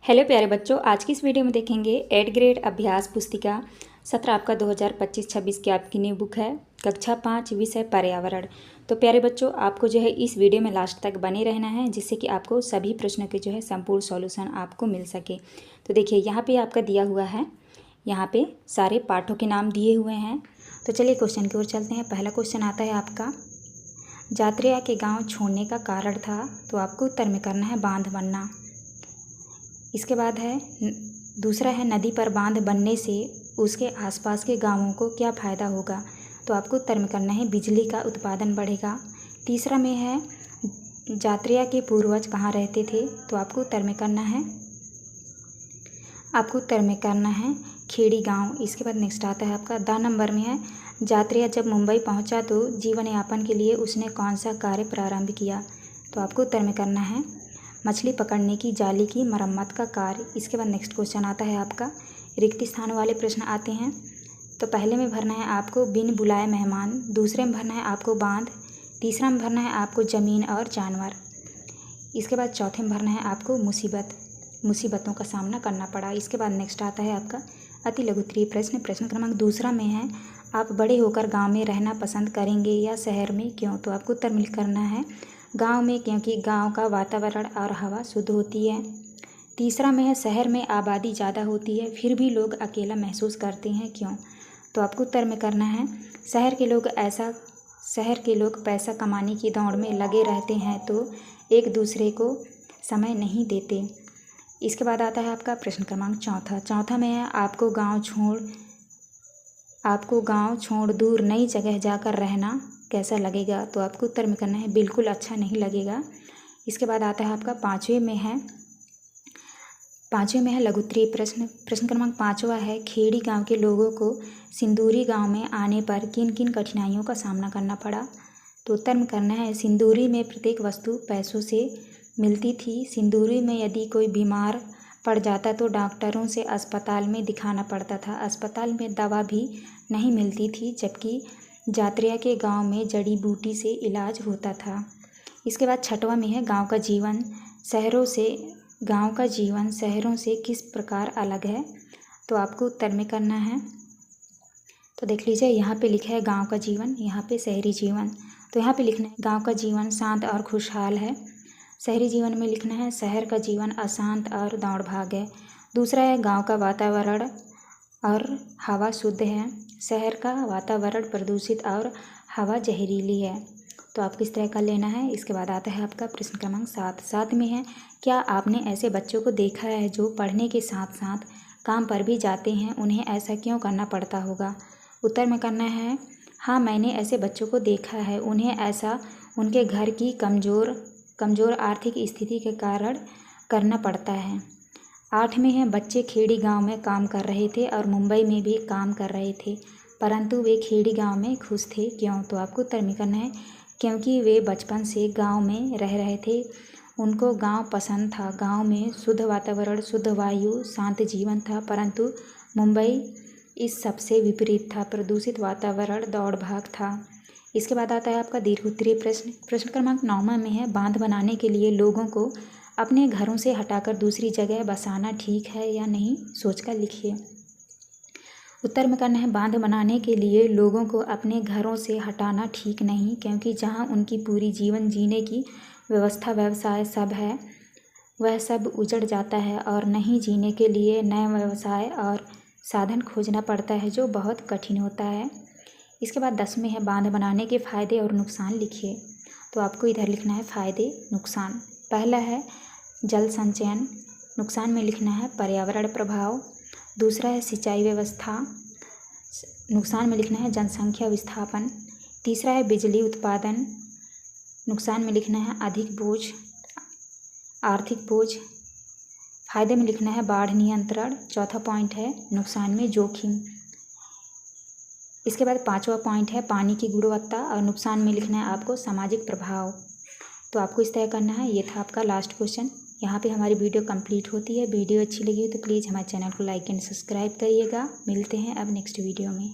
Hello प्यारे बच्चों, आज की इस वीडियो में देखेंगे 8th ग्रेड अभ्यास पुस्तिका 17 आपका 2025-26 की आपकी न्यू बुक है कक्षा 5 विषय पर्यावरण। तो प्यारे बच्चों, आपको जो है इस वीडियो में लास्ट तक बने रहना है, जिससे कि आपको सभी प्रश्नों के जो है संपूर्ण सॉल्यूशन आपको मिल सके। तो देखिए यहाँ पे आपका दिया हुआ है, यहाँ पे सारे पाठों के नाम दिए हुए हैं। तो चलिए क्वेश्चन की ओर चलते हैं। पहला क्वेश्चन आता है आपका, जात्रेया के गाँव छोड़ने का कारण था। तो आपको उत्तर में करना है बांध बनना। इसके बाद है दूसरा है, नदी पर बांध बनने से उसके आसपास के गांवों को क्या फ़ायदा होगा। तो आपको उत्तर में करना है बिजली का उत्पादन बढ़ेगा। तीसरा में है, जात्रेया के पूर्वज कहाँ रहते थे। तो आपको उत्तर में करना है खेड़ी गांव। इसके बाद नेक्स्ट आता है आपका 10 नंबर में है, जात्रेया जब मुंबई पहुंचा तो जीवन यापन के लिए उसने कौन सा कार्य प्रारंभ किया। तो आपको उत्तर में करना है मछली पकड़ने की जाली की मरम्मत का कार्य। इसके बाद नेक्स्ट क्वेश्चन आता है आपका, रिक्त स्थान वाले प्रश्न आते हैं। तो पहले में भरना है आपको बिन बुलाए मेहमान, दूसरे में भरना है आपको बांध, तीसरा में भरना है आपको ज़मीन और जानवर। इसके बाद चौथे में भरना है आपको मुसीबतों का सामना करना पड़ा। इसके बाद नेक्स्ट आता है आपका अति लघु उत्तरीय प्रश्न। प्रश्न क्रमांक दूसरा में है, आप बड़े होकर गाँव में रहना पसंद करेंगे या शहर में, क्यों। तो आपको उत्तर में करना है गांव में, क्योंकि गांव का वातावरण और हवा शुद्ध होती है। तीसरा में है, शहर में आबादी ज़्यादा होती है फिर भी लोग अकेला महसूस करते हैं, क्यों। तो आपको उत्तर में करना है शहर के लोग पैसा कमाने की दौड़ में लगे रहते हैं तो एक दूसरे को समय नहीं देते। इसके बाद आता है आपका प्रश्न क्रमांक चौथा में है, आपको गांव छोड़ दूर नई जगह जाकर रहना कैसा लगेगा। तो आपको उत्तर में करना है बिल्कुल अच्छा नहीं लगेगा। इसके बाद आता है आपका पाँचवें में है लघु उत्तरीय प्रश्न। प्रश्न क्रमांक 5वां है, खेड़ी गांव के लोगों को सिंदूरी गांव में आने पर किन किन कठिनाइयों का सामना करना पड़ा। तो उत्तर में करना है सिंदूरी में प्रत्येक वस्तु पैसों से मिलती थी। सिंदूरी में यदि कोई बीमार पड़ जाता तो डॉक्टरों से अस्पताल में दिखाना पड़ता था। अस्पताल में दवा भी नहीं मिलती थी, जबकि जात्रेया के गांव में जड़ी बूटी से इलाज होता था। इसके बाद 6वां में है, गांव का जीवन शहरों से किस प्रकार अलग है। तो आपको उत्तर में करना है, तो देख लीजिए यहाँ पे लिखा है गांव का जीवन, यहाँ पे शहरी जीवन। तो यहाँ पे लिखना है गांव का जीवन शांत और खुशहाल है। शहरी जीवन में लिखना है शहर का जीवन अशांत और दौड़ भाग है। दूसरा है, गांव का वातावरण और हवा शुद्ध है, शहर का वातावरण प्रदूषित और हवा जहरीली है। तो आपको इस तरह का लेना है। इसके बाद आता है आपका प्रश्न क्रमांक 7 में है, क्या आपने ऐसे बच्चों को देखा है जो पढ़ने के साथ साथ काम पर भी जाते हैं, उन्हें ऐसा क्यों करना पड़ता होगा। उत्तर में करना है हाँ, मैंने ऐसे बच्चों को देखा है, उन्हें ऐसा उनके घर की कमज़ोर आर्थिक स्थिति के कारण करना पड़ता है। 8 में है, बच्चे खेड़ी गांव में काम कर रहे थे और मुंबई में भी काम कर रहे थे, परंतु वे खेड़ी गांव में खुश थे, क्यों। तो आपको उत्तर में करना है क्योंकि वे बचपन से गांव में रह रहे थे, उनको गांव पसंद था। गांव में शुद्ध वातावरण, शुद्ध वायु, शांत जीवन था, परंतु मुंबई इस सबसे विपरीत था, प्रदूषित वातावरण, दौड़ भाग था। इसके बाद आता है आपका दीर्घ उत्तरीय प्रश्न। प्रश्न क्रमांक 9 में है, बांध बनाने के लिए लोगों को अपने घरों से हटाकर दूसरी जगह बसाना ठीक है या नहीं, सोचकर लिखिए। उत्तर में करना है बांध बनाने के लिए लोगों को अपने घरों से हटाना ठीक नहीं, क्योंकि जहां उनकी पूरी जीवन जीने की व्यवस्था, व्यवसाय सब है, वह सब उजड़ जाता है और नहीं जीने के लिए नए व्यवसाय और साधन खोजना पड़ता है, जो बहुत कठिन होता है। इसके बाद 10 में है, बांध बनाने के फ़ायदे और नुकसान लिखिए। तो आपको इधर लिखना है फ़ायदे नुकसान। पहला है जल संचयन, नुकसान में लिखना है पर्यावरण प्रभाव। दूसरा है सिंचाई व्यवस्था, नुकसान में लिखना है जनसंख्या विस्थापन। तीसरा है बिजली उत्पादन, नुकसान में लिखना है अधिक बोझ, आर्थिक बोझ। फायदे में लिखना है बाढ़ नियंत्रण। चौथा पॉइंट है नुकसान में जोखिम। इसके बाद 5वां पॉइंट है पानी की गुणवत्ता और नुकसान में लिखना है आपको सामाजिक प्रभाव। तो आपको इस तरह करना है। ये था आपका लास्ट क्वेश्चन। यहाँ पे हमारी वीडियो कंप्लीट होती है। वीडियो अच्छी लगी हो तो प्लीज़ हमारे चैनल को लाइक एंड सब्सक्राइब करिएगा। मिलते हैं अब नेक्स्ट वीडियो में।